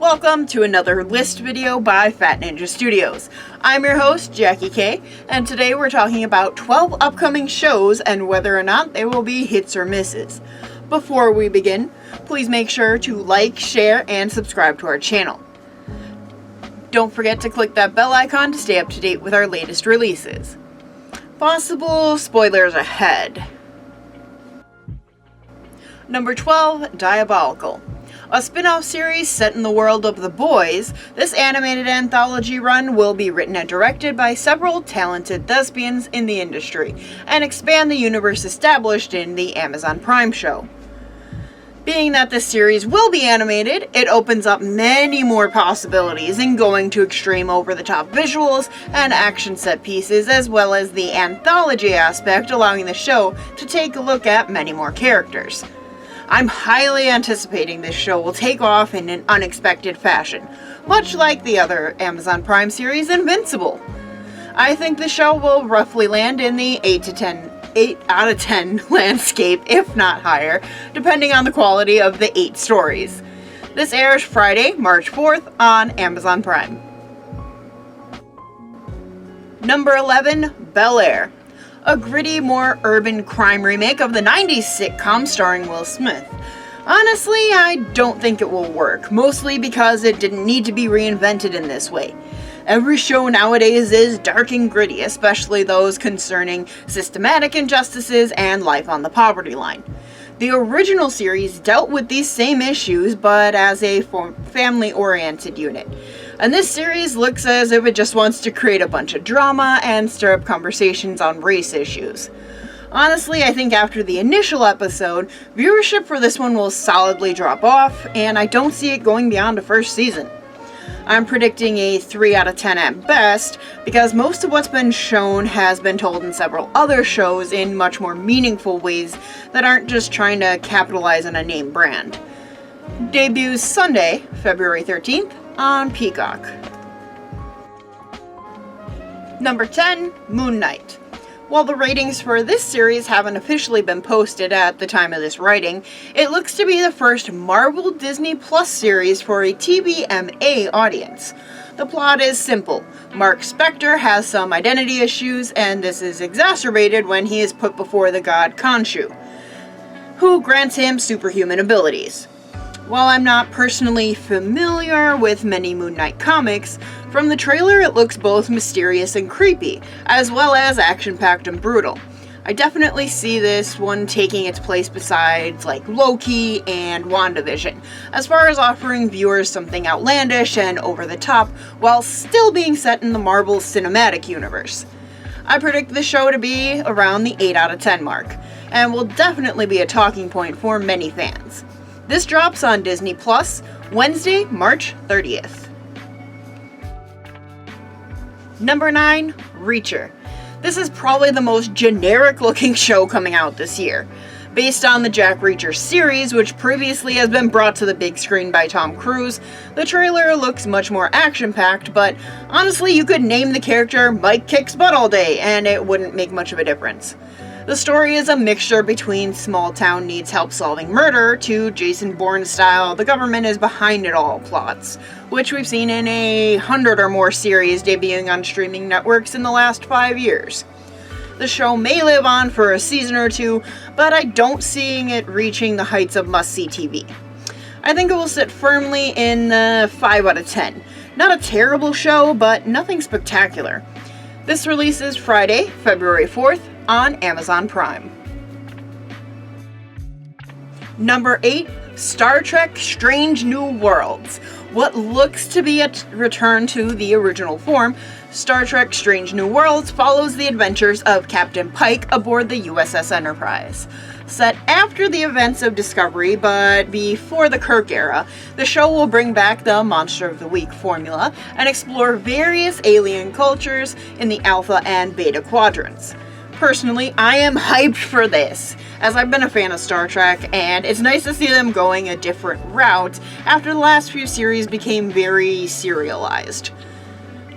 Welcome to another list video by Fat Ninja Studios. I'm your host, Jackie K, and today we're talking about 12 upcoming shows and whether or not they will be hits or misses. Before we begin, please make sure to like, share, and subscribe to our channel. Don't forget to click that bell icon to stay up to date with our latest releases. Possible spoilers ahead. Number 12, Diabolical. A spin-off series set in the world of The Boys, this animated anthology run will be written and directed by several talented thespians in the industry, and expand the universe established in the Amazon Prime show. Being that this series will be animated, it opens up many more possibilities in going to extreme over-the-top visuals and action set pieces, as well as the anthology aspect, allowing the show to take a look at many more characters. I'm highly anticipating this show will take off in an unexpected fashion, much like the other Amazon Prime series, Invincible. I think the show will roughly land in the 8 out of 10 landscape, if not higher, depending on the quality of the 8 stories. This airs Friday, March 4th on Amazon Prime. Number 11, Bel-Air. A gritty, more urban crime remake of the 90s sitcom starring Will Smith. Honestly, I don't think it will work, mostly because it didn't need to be reinvented in this way. Every show nowadays is dark and gritty, especially those concerning systematic injustices and life on the poverty line. The original series dealt with these same issues, but as a family-oriented unit. And this series looks as if it just wants to create a bunch of drama and stir up conversations on race issues. Honestly, I think after the initial episode, viewership for this one will solidly drop off, and I don't see it going beyond the first season. I'm predicting a 3 out of 10 at best, because most of what's been shown has been told in several other shows in much more meaningful ways that aren't just trying to capitalize on a name brand. Debuts Sunday, February 13th, on Peacock. Number 10, Moon Knight. While the ratings for this series haven't officially been posted at the time of this writing, it looks to be the first Marvel Disney Plus series for a TVMA audience. The plot is simple. Mark Spector has some identity issues, and this is exacerbated when he is put before the god Khonshu, who grants him superhuman abilities. While I'm not personally familiar with many Moon Knight comics, from the trailer it looks both mysterious and creepy, as well as action-packed and brutal. I definitely see this one taking its place besides like Loki and WandaVision, as far as offering viewers something outlandish and over-the-top, while still being set in the Marvel Cinematic Universe. I predict the show to be around the 8 out of 10 mark, and will definitely be a talking point for many fans. This drops on Disney Plus Wednesday, March 30th. Number 9, Reacher. This is probably the most generic looking show coming out this year. Based on the Jack Reacher series, which previously has been brought to the big screen by Tom Cruise, the trailer looks much more action-packed, but honestly you could name the character Mike Kicks Butt All Day and it wouldn't make much of a difference. The story is a mixture between small town needs help solving murder to Jason Bourne style the government is behind it all plots, which we've seen in 100 or more series debuting on streaming networks in the last 5 years. The show may live on for a season or two, but I don't see it reaching the heights of must-see TV. I think it will sit firmly in the 5 out of 10. Not a terrible show, but nothing spectacular. This releases Friday, February 4th, on Amazon Prime. Number 8, Star Trek Strange New Worlds. What looks to be a return to the original form, Star Trek Strange New Worlds follows the adventures of Captain Pike aboard the USS Enterprise. Set after the events of Discovery, but before the Kirk era, the show will bring back the Monster of the Week formula and explore various alien cultures in the Alpha and Beta quadrants. Personally, I am hyped for this, as I've been a fan of Star Trek, and it's nice to see them going a different route after the last few series became very serialized.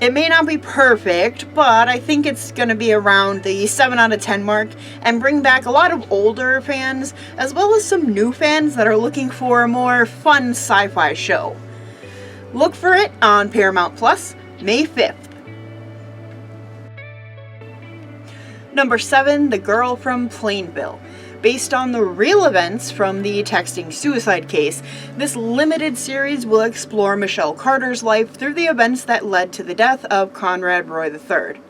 It may not be perfect, but I think it's going to be around the 7 out of 10 mark and bring back a lot of older fans, as well as some new fans that are looking for a more fun sci-fi show. Look for it on Paramount Plus, May 5th. Number 7, The Girl from Plainville. Based on the real events from the texting suicide case, this limited series will explore Michelle Carter's life through the events that led to the death of Conrad Roy III.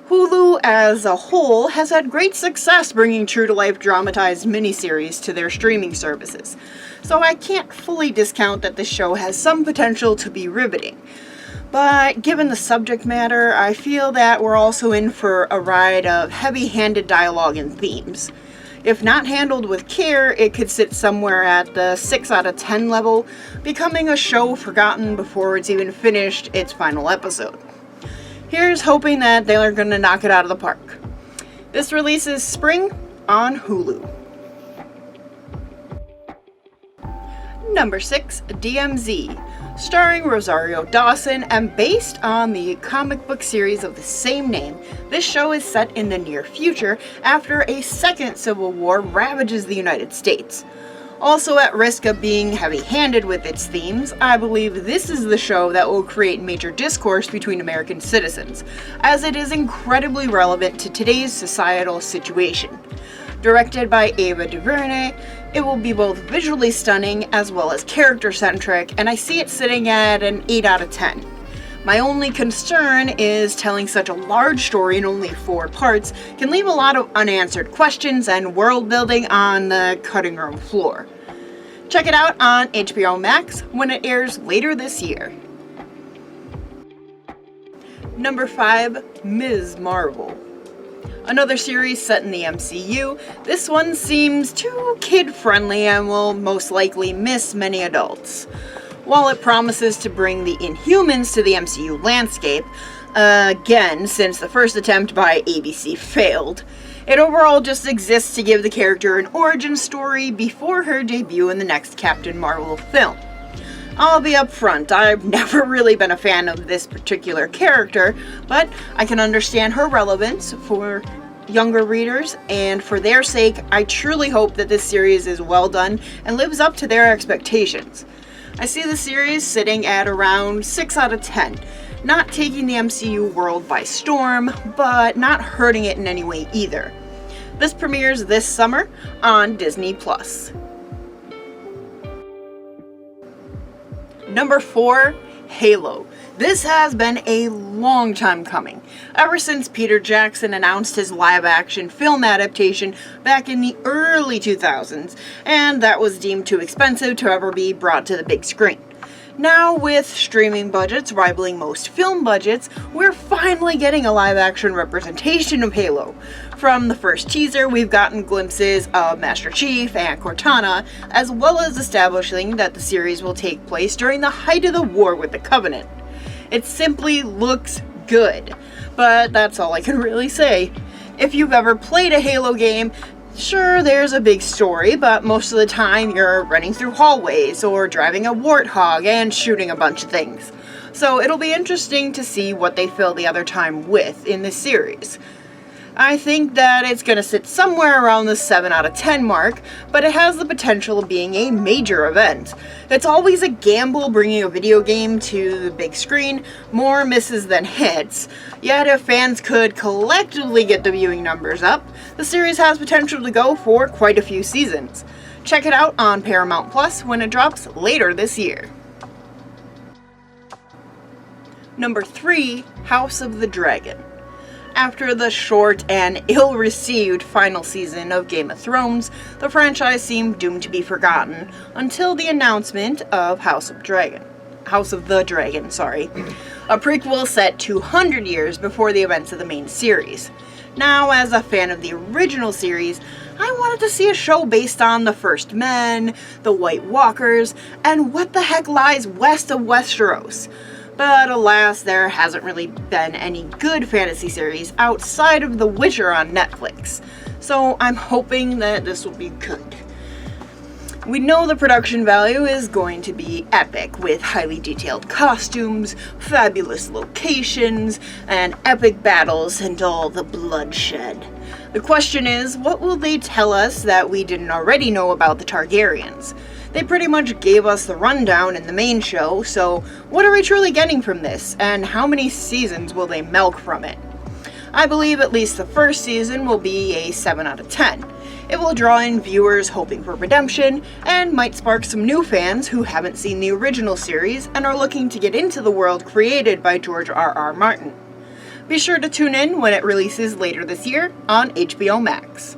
Hulu as a whole has had great success bringing true-to-life dramatized miniseries to their streaming services, so I can't fully discount that this show has some potential to be riveting. But given the subject matter, I feel that we're also in for a ride of heavy-handed dialogue and themes. If not handled with care, it could sit somewhere at the 6 out of 10 level, becoming a show forgotten before it's even finished its final episode. Here's hoping that they're going to knock it out of the park. This releases spring on Hulu. Number 6, DMZ. Starring Rosario Dawson and based on the comic book series of the same name, this show is set in the near future after a second civil war ravages the United States. Also at risk of being heavy-handed with its themes, I believe this is the show that will create major discourse between American citizens, as it is incredibly relevant to today's societal situation. Directed by Ava DuVernay, it will be both visually stunning as well as character-centric, and I see it sitting at an 8 out of 10. My only concern is telling such a large story in only 4 parts can leave a lot of unanswered questions and world building on the cutting room floor. Check it out on HBO Max when it airs later this year. Number 5, Ms. Marvel. Another series set in the MCU, this one seems too kid-friendly and will most likely miss many adults. While it promises to bring the Inhumans to the MCU landscape, again since the first attempt by ABC failed, it overall just exists to give the character an origin story before her debut in the next Captain Marvel film. I'll be upfront, I've never really been a fan of this particular character, but I can understand her relevance for younger readers, and for their sake, I truly hope that this series is well done and lives up to their expectations. I see the series sitting at around 6 out of 10, not taking the MCU world by storm, but not hurting it in any way either. This premieres this summer on Disney+. Number 4, Halo. This has been a long time coming, ever since Peter Jackson announced his live-action film adaptation back in the early 2000s, and that was deemed too expensive to ever be brought to the big screen. Now, with streaming budgets rivaling most film budgets, we're finally getting a live-action representation of Halo. From the first teaser, we've gotten glimpses of Master Chief and Cortana, as well as establishing that the series will take place during the height of the war with the Covenant. It simply looks good, but that's all I can really say. If you've ever played a Halo game, sure, there's a big story, but most of the time you're running through hallways or driving a warthog and shooting a bunch of things. So it'll be interesting to see what they fill the other time with in this series. I think that it's going to sit somewhere around the 7 out of 10 mark, but it has the potential of being a major event. It's always a gamble bringing a video game to the big screen, more misses than hits, yet if fans could collectively get the viewing numbers up, the series has potential to go for quite a few seasons. Check it out on Paramount Plus when it drops later this year. Number 3, House of the Dragon. After the short and ill-received final season of Game of Thrones, the franchise seemed doomed to be forgotten until the announcement of House of the Dragon, a prequel set 200 years before the events of the main series. Now, as a fan of the original series, I wanted to see a show based on the First Men, the White Walkers, and what the heck lies west of Westeros. But alas, there hasn't really been any good fantasy series outside of The Witcher on Netflix, so I'm hoping that this will be good. We know the production value is going to be epic, with highly detailed costumes, fabulous locations, and epic battles and all the bloodshed. The question is, what will they tell us that we didn't already know about the Targaryens? They pretty much gave us the rundown in the main show, so what are we truly getting from this, and how many seasons will they milk from it? I believe at least the first season will be a 7 out of 10. It will draw in viewers hoping for redemption, and might spark some new fans who haven't seen the original series and are looking to get into the world created by George R.R. Martin. Be sure to tune in when it releases later this year on HBO Max.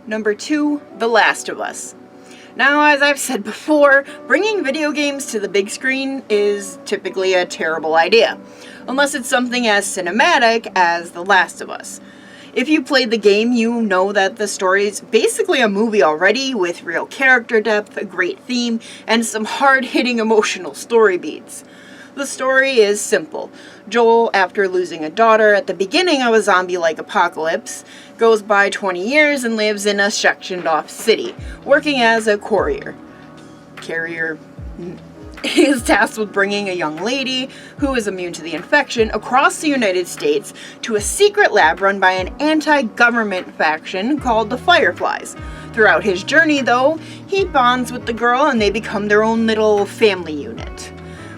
Number 2, The Last of Us. Now, as I've said before, bringing video games to the big screen is typically a terrible idea, unless it's something as cinematic as The Last of Us. If you played the game, you know that the story is basically a movie already, with real character depth, a great theme, and some hard-hitting emotional story beats. The story is simple. Joel, after losing a daughter at the beginning of a zombie-like apocalypse, goes by 20 years and lives in a sectioned-off city, working as a courier. He is tasked with bringing a young lady, who is immune to the infection, across the United States to a secret lab run by an anti-government faction called the Fireflies. Throughout his journey, though, he bonds with the girl and they become their own little family unit.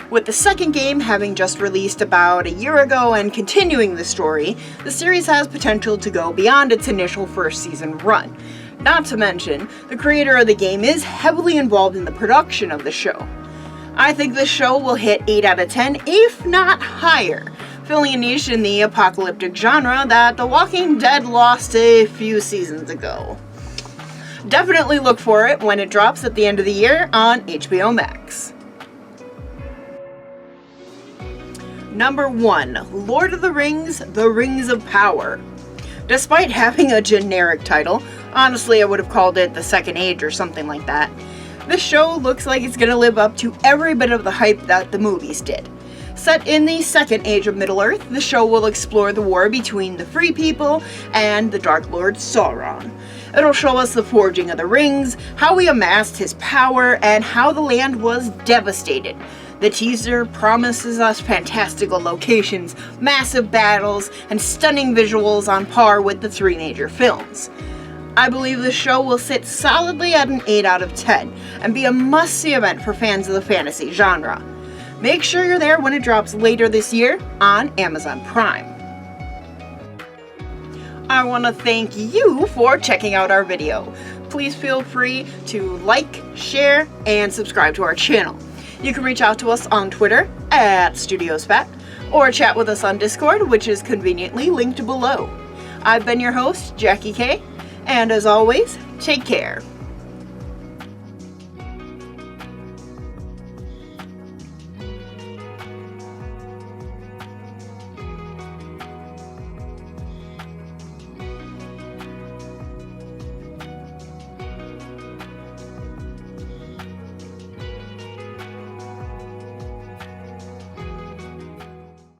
With the second game having just released about a year ago and continuing the story, the series has potential to go beyond its initial first season run. Not to mention, the creator of the game is heavily involved in the production of the show. I think this show will hit 8 out of 10, if not higher, filling a niche in the apocalyptic genre that The Walking Dead lost a few seasons ago. Definitely look for it when it drops at the end of the year on HBO Max. Number 1, Lord of the Rings, The Rings of Power. Despite having a generic title, honestly I would have called it The Second Age or something like that, this show looks like it's going to live up to every bit of the hype that the movies did. Set in the Second Age of Middle-earth, the show will explore the war between the Free People and the Dark Lord Sauron. It'll show us the forging of the rings, how he amassed his power, and how the land was devastated. The teaser promises us fantastical locations, massive battles, and stunning visuals on par with the 3 major films. I believe the show will sit solidly at an 8 out of 10 and be a must-see event for fans of the fantasy genre. Make sure you're there when it drops later this year on Amazon Prime. I want to thank you for checking out our video. Please feel free to like, share, and subscribe to our channel. You can reach out to us on Twitter @StudiosFat or chat with us on Discord, which is conveniently linked below. I've been your host, Jackie K, and as always, take care.